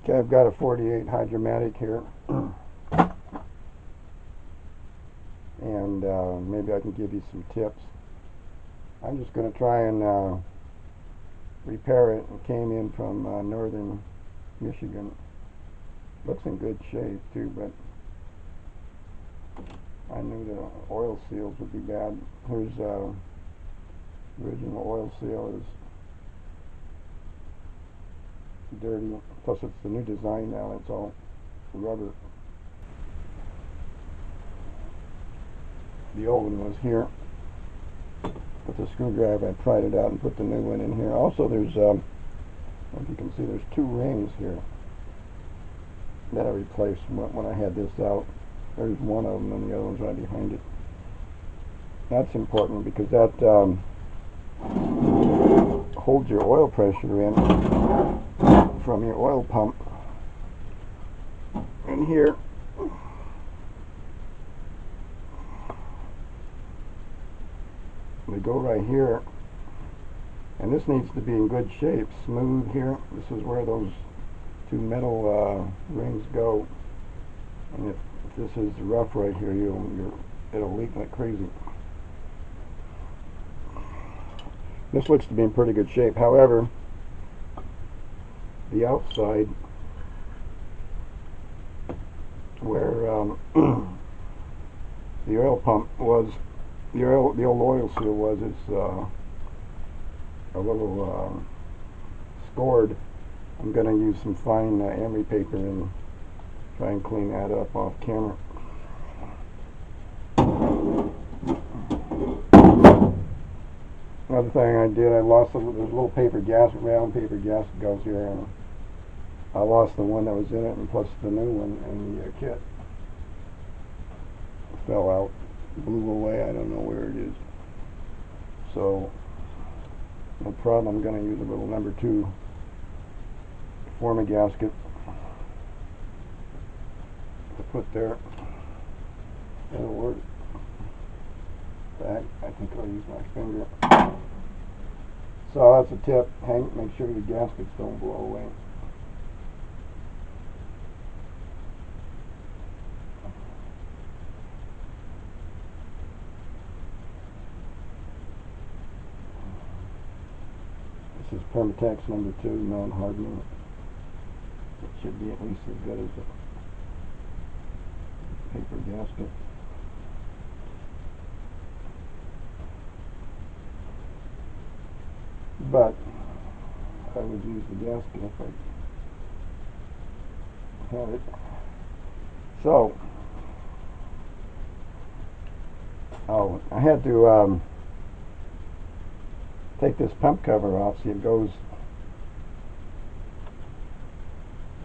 Okay, I've got a 48 Hydramatic here, and maybe I can give you some tips. I'm just going to try and repair it. It came in from northern Michigan. Looks in good shape too, but I knew the oil seals would be bad. Here's original oil seal is dirty. Plus it's the new design now, it's all rubber. The old one was here. With the screwdriver I pried it out and put the new one in here. Also there's, if you can see, there's two rings here that I replaced when I had this out. There's one of them and the other one's right behind it. That's important because that holds your oil pressure in from your oil pump. And here, they go right here, and this needs to be in good shape, smooth here. This is where those two metal rings go, and if this is rough right here, it'll leak like crazy. This looks to be in pretty good shape. However, the outside, where the oil pump was, the old oil seal was, it's a little scored. I'm going to use some fine emery paper and try and clean that up off camera. Another thing I did, I lost there's a little paper gasket, round paper gasket goes here, and I lost the one that was in it, and plus the new one in the kit. It fell out, blew away, I don't know where it is. So, no problem, I'm going to use a little number 2 to form a gasket to put there. It'll work. Back, I think I'll use my finger. So that's a tip. Make sure the gaskets don't blow away. This is Permatex number 2, non-hardening. It should be at least as good as a paper gasket. But I would use the gasket if I had it. So, I had to take this pump cover off. See, it goes,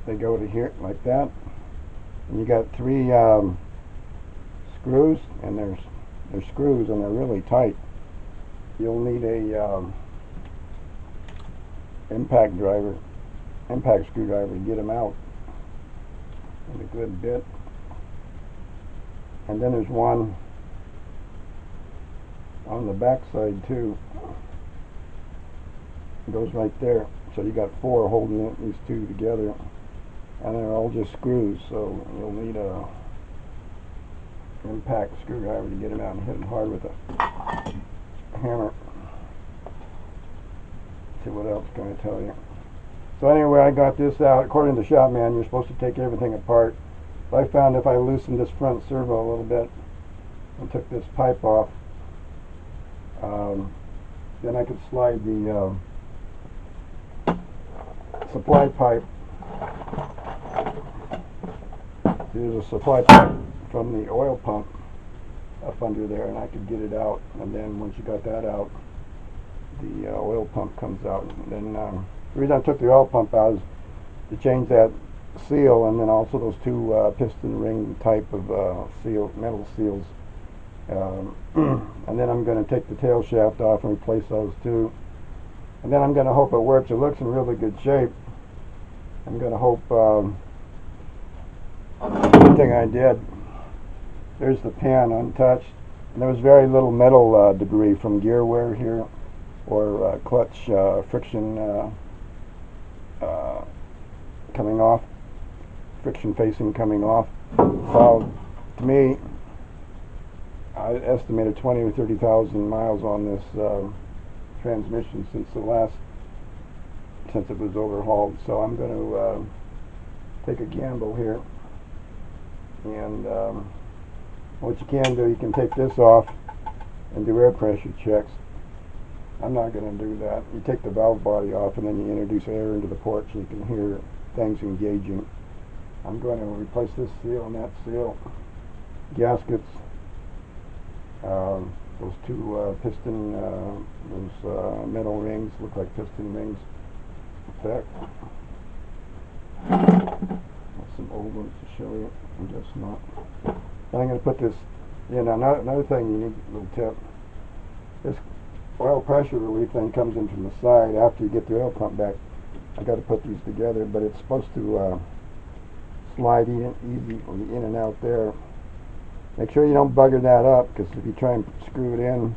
they go to here like that, and you got 3 screws, and they're screws and they're really tight. You'll need a impact screwdriver to get them out in a good bit. And then there's one on the back side too. It goes right there. So you got 4 holding it, these 2 together, and they're all just screws. So you'll need a impact screwdriver to get them out and hit them hard with a hammer. See what else can I tell you. So anyway, I got this out. According to the shop man, you're supposed to take everything apart. But I found if I loosened this front servo a little bit and took this pipe off, then I could slide the supply pipe. There's a supply pipe from the oil pump up under there, and I could get it out. And then once you got that out, the oil pump comes out. And then the reason I took the oil pump out is to change that seal, and then also those 2 piston ring type of metal seals. And then I'm going to take the tail shaft off and replace those 2. And then I'm going to hope it works. It looks in really good shape. I'm going to hope. Good thing I did. There's the pan untouched. And there was very little metal debris from gear wear here, or clutch friction coming off, friction facing coming off. So to me, I estimated 20 or 30,000 miles on this transmission since it was overhauled. So I'm going to take a gamble here, and what you can do, you can take this off and do air pressure checks. I'm not going to do that. You take the valve body off and then you introduce air into the port so you can hear things engaging. I'm going to replace this seal and that seal, gaskets, those two piston, those metal rings look like piston rings. Effect. Some old ones to show you. I guess not. I'm going to put this. Another thing you need, a little tip. This oil pressure relief thing comes in from the side after you get the oil pump back. I got to put these together, but it's supposed to slide easily in and out there. Make sure you don't bugger that up, because if you try and screw it in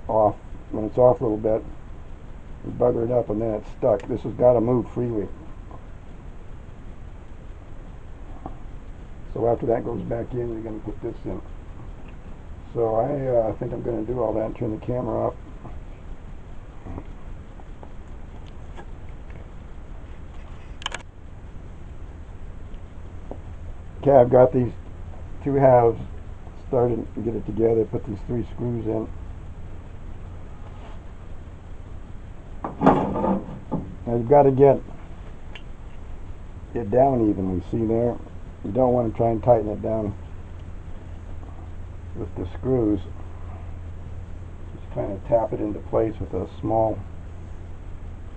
off, when it's off a little bit, you bugger it up and then it's stuck. This has got to move freely. So after that goes back in, you're going to put this in. So I think I'm going to do all that and turn the camera off. Okay, I've got these two halves started to get it together, put these 3 screws in. Now you've got to get it down evenly, see there? You don't want to try and tighten it down with the screws. Just kind of tap it into place with a small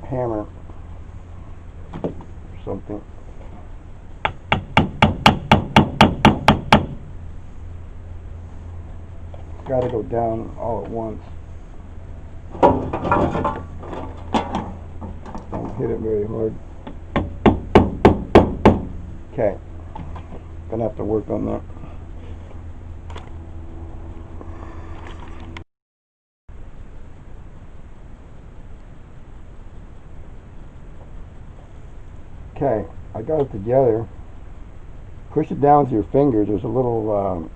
hammer or something. It's got to go down all at once. Don't hit it very hard. Okay. Gonna have to work on that. Okay, I got it together. Push it down with your fingers. There's a little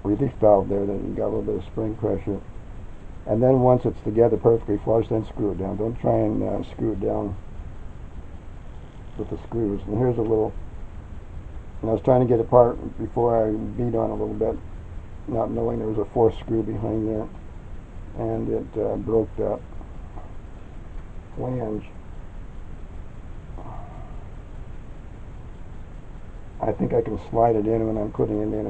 relief valve there that you got a little bit of spring pressure. And then once it's together perfectly flush, then screw it down. Don't try and screw it down with the screws. And here's a little, and I was trying to get it apart before I beat on a little bit, not knowing there was a 4th screw behind there, and it broke that flange. I think I can slide it in when I'm putting it in,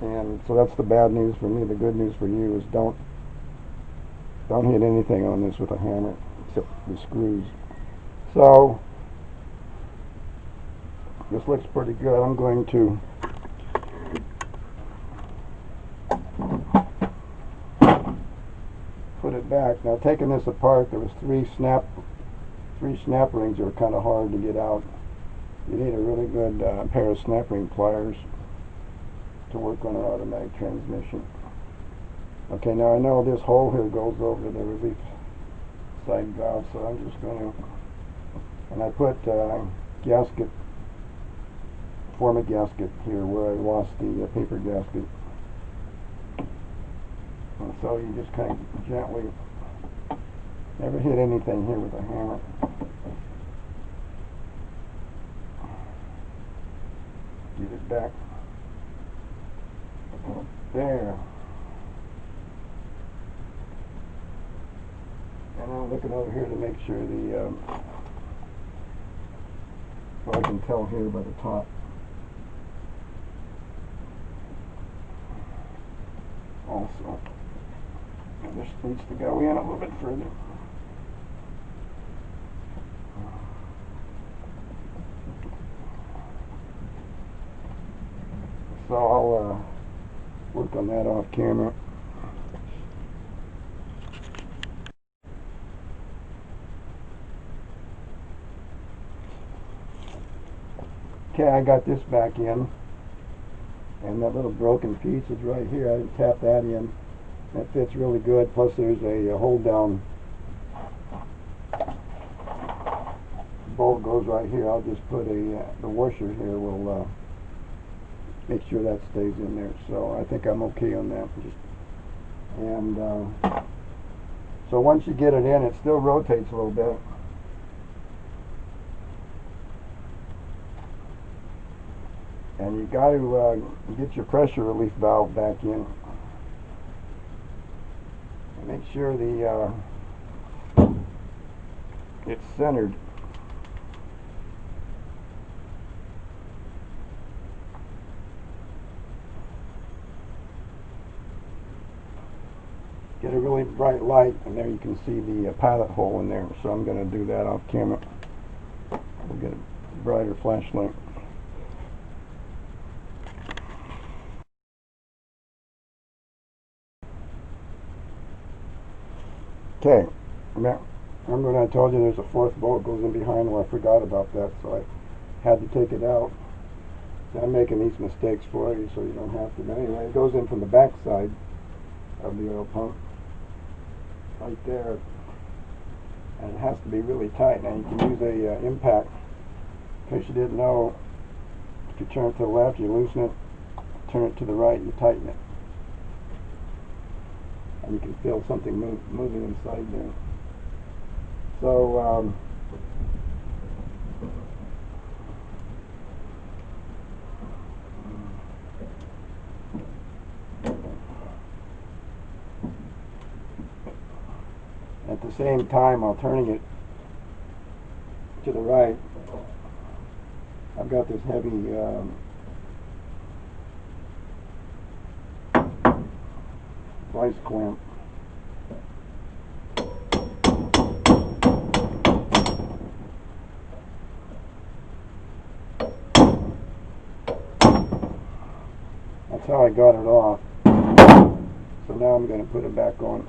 and so that's the bad news for me. The good news for you is don't hit anything on this with a hammer except the screws. So this looks pretty good. I'm going to put it back. Now, taking this apart, there was three snap rings that were kind of hard to get out. You need a really good pair of snap ring pliers to work on an automatic transmission. Okay, now I know this hole here goes over the relief side valve, so I'm just going to, and I put gasket, form a gasket here where I lost the paper gasket. And so you just kind of gently, never hit anything here with a hammer. Get it back. There. And I'm looking over here to make sure the, well, I can tell here by the top. Also, this needs to go in a little bit further. So I'll work on that off camera. Okay, I got this back in, and that little broken piece is right here. I tap that in. That fits really good. Plus, there's a hold down bolt goes right here. I'll just put the washer here will make sure that stays in there. So I think I'm okay on that. So once you get it in, it still rotates a little bit. And you got to get your pressure relief valve back in. And make sure it's centered. Get a really bright light, and there you can see the pilot hole in there. So I'm going to do that off camera. We'll get a brighter flashlight. Okay, remember when I told you there's a fourth bolt goes in behind? Well, I forgot about that, so I had to take it out. So I'm making these mistakes for you so you don't have to. But anyway, it goes in from the back side of the oil pump, right there, and it has to be really tight. Now you can use a impact. In case you didn't know, if you turn it to the left, you loosen it. Turn it to the right, you tighten it. And you can feel something moving inside there. So at the same time, while turning it to the right, I've got this heavy vice clamp. That's how I got it off. So now I'm going to put it back on.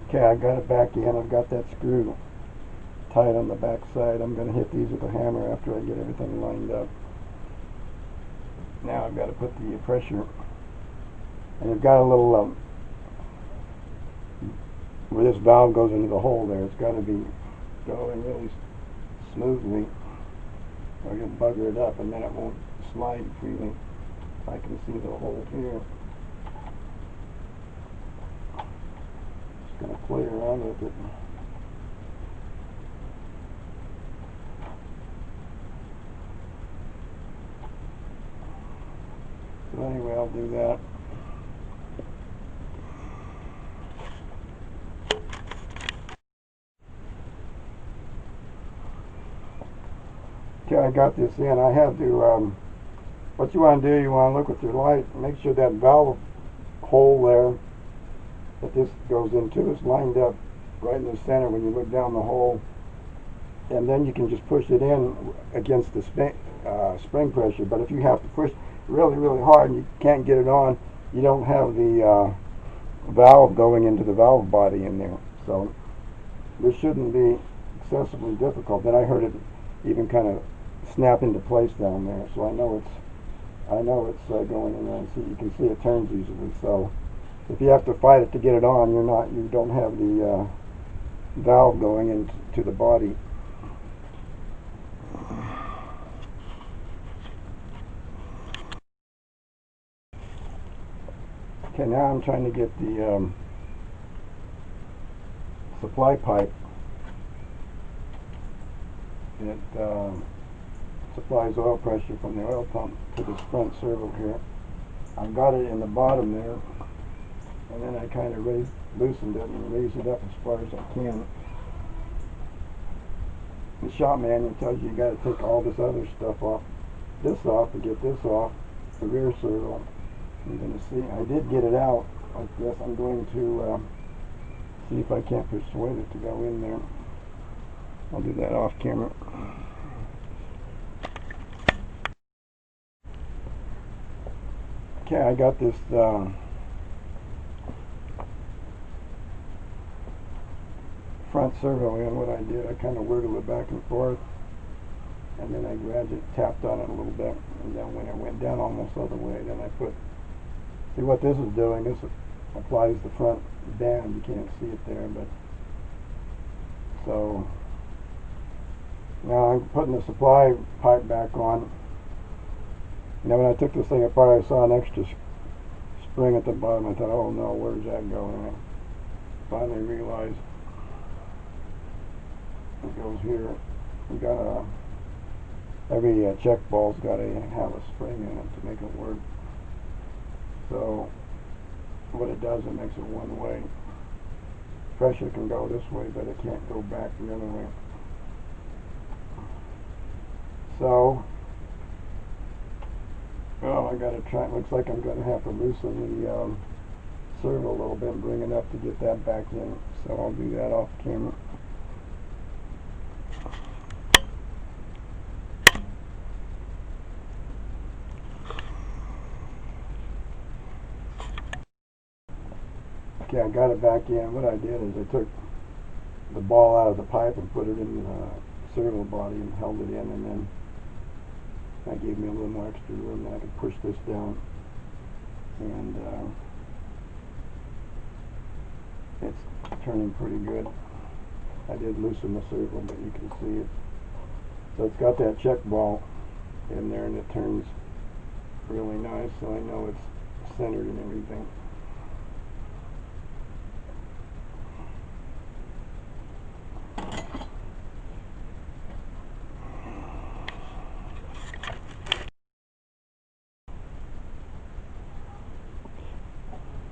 Okay, I got it back in. I've got that screw tight on the back side. I'm going to hit these with a hammer after I get everything lined up. Now I've got to put the pressure, and you've got a little where this valve goes into the hole there. It's got to be going really smoothly, or you'll bugger it up, and then it won't slide freely. I can see the hole here. Just going to play around with it. So anyway, I'll do that. Okay, I got this in. I have to, what you want to do, you want to look with your light, make sure that valve hole there that this goes into is lined up right in the center when you look down the hole, and then you can just push it in against the spring pressure. But if you have to push really, really hard and you can't get it on, you don't have the valve going into the valve body in there. So this shouldn't be excessively difficult. Then I heard it even kind of snap into place down there, so I know it's going in there. And see, you can see it turns easily. So if you have to fight it to get it on, you don't have the valve going into the body. Okay, now I'm trying to get the supply pipe that supplies oil pressure from the oil pump to this front servo here. I've got it in the bottom there, and then I kind of loosened it and raised it up as far as I can. The shop manual tells you got to take all this other stuff off, to get this off the rear servo. I'm going to see. I did get it out like this. I'm going to see if I can't persuade it to go in there. I'll do that off camera. Okay, I got this front servo in. What I did, I kind of wiggled it back and forth, and then I grabbed it, tapped on it a little bit, and then when it went down almost all the way, then I put, see what this is doing, this applies the front band, you can't see it there, but, so, now I'm putting the supply pipe back on. Now when I took this thing apart, I saw an extra spring at the bottom. I thought, oh no, where's that going? And I finally realized it goes here. We got every check ball's got to have a spring in it to make it work. So what it does, it makes it one way. Pressure can go this way, but it can't go back the other way. So, well, I gotta try. Looks like I'm gonna have to loosen the servo a little bit and bring it up to get that back in. So I'll do that off camera. Okay, I got it back in. What I did is I took the ball out of the pipe and put it in the servo body and held it in, and then that gave me a little more extra room. Then I could push this down, and it's turning pretty good. I did loosen the servo, but you can see it. So it's got that check ball in there, and it turns really nice, so I know it's centered and everything.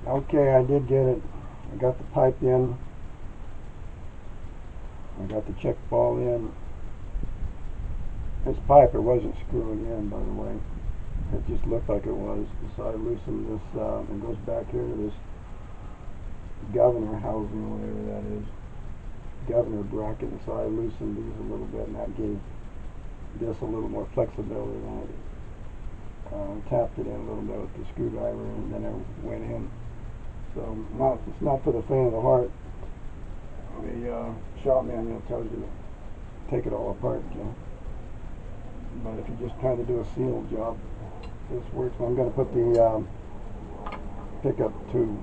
Okay, I did get it. I got the pipe in. I got the check ball in. This pipe, it wasn't screwing in, by the way. It just looked like it was. So I loosened this, it goes back here to this governor housing, whatever that is. Governor bracket. And so I loosened these a little bit, and that gave this a little more flexibility. And I tapped it in a little bit with the screwdriver, and then it went in. So it's not for the faint of the heart. The shop manual tells you to take it all apart. But if you're just trying to do a seal job, this works. I'm going to put the pickup tube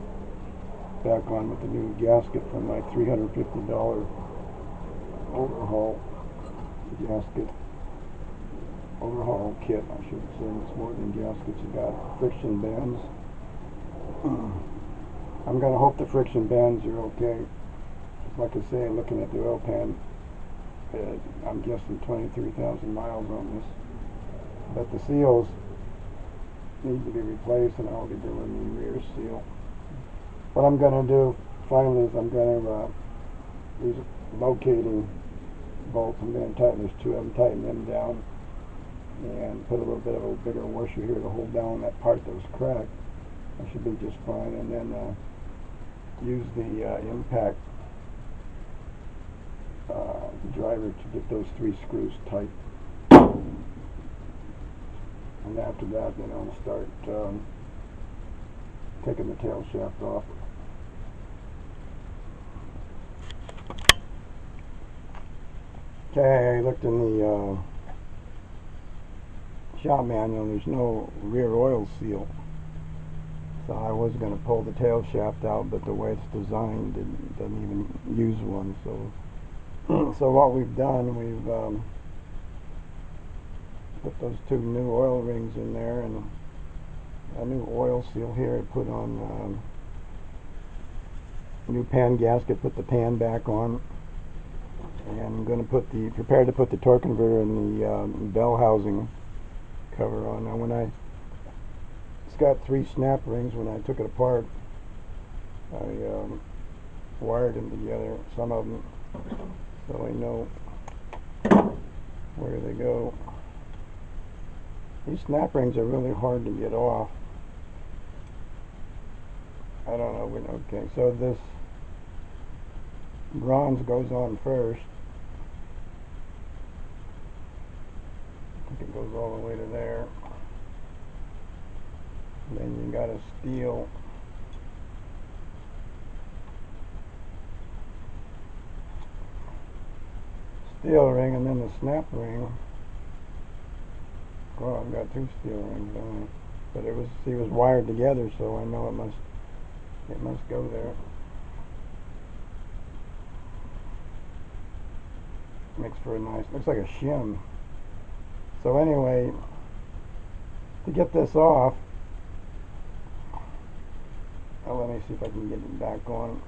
back on with the new gasket from my $350 overhaul kit. I should say it's more than gaskets. You got friction bands. I'm going to hope the friction bands are okay. Like I say, looking at the oil pan, I'm guessing 23,000 miles on this. But the seals need to be replaced, and I'll be doing the rear seal. What I'm going to do finally is I'm going to these locating bolts. I'm going to tighten, there's two of them, tighten them down, and put a little bit of a bigger washer here to hold down that part that was cracked. That should be just fine. And then use the impact driver to get those three screws tight. And after that, then I'll start taking the tail shaft off. Okay, I looked in the shop manual, and there's no rear oil seal. So I was going to pull the tail shaft out, but the way it's designed, it doesn't even use one. So what we've done, we've put those two new oil rings in there, and a new oil seal here. I put on new pan gasket, put the pan back on, and I'm going to prepare to put the torque converter and the bell housing cover on. Now it's got three snap rings. When I took it apart, I wired them together, some of them, so I know where they go. These snap rings are really hard to get off. I don't know. Okay, so this bronze goes on first. I think it goes all the way to there. And then you got a steel ring, and then the snap ring Well, I've got two steel rings on it, but it was wired together, so I know it must go there. Makes for a nice, looks like a shim. So anyway, to get this off, let me see if I can get it back on.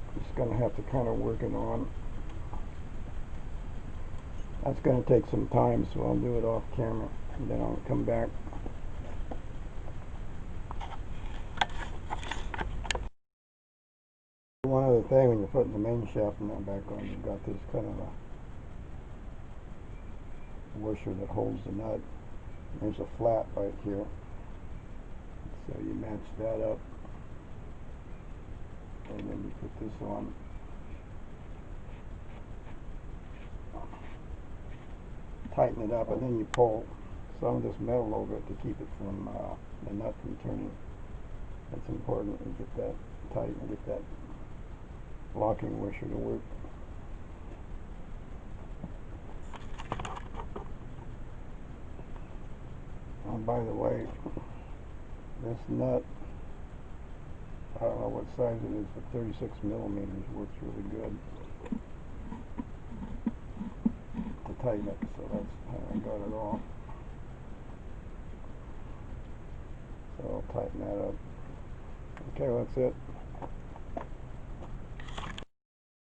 I'm just going to have to kind of work it on. That's going to take some time, so I'll do it off camera, and then I'll come back. One other thing, when you're putting the main shaft nut back on, you've got this kind of a washer that holds the nut. There's a flat right here, so you match that up, and then you put this on. Tighten it up, and then you pull some of this metal over it to keep it from the nut from turning. That's important to get that tight and get that locking washer to work. Oh, by the way, this nut, I don't know what size it is, but 36 millimeters works really good to tighten it, so that's how I got it off. So I'll tighten that up. Okay, well, that's it.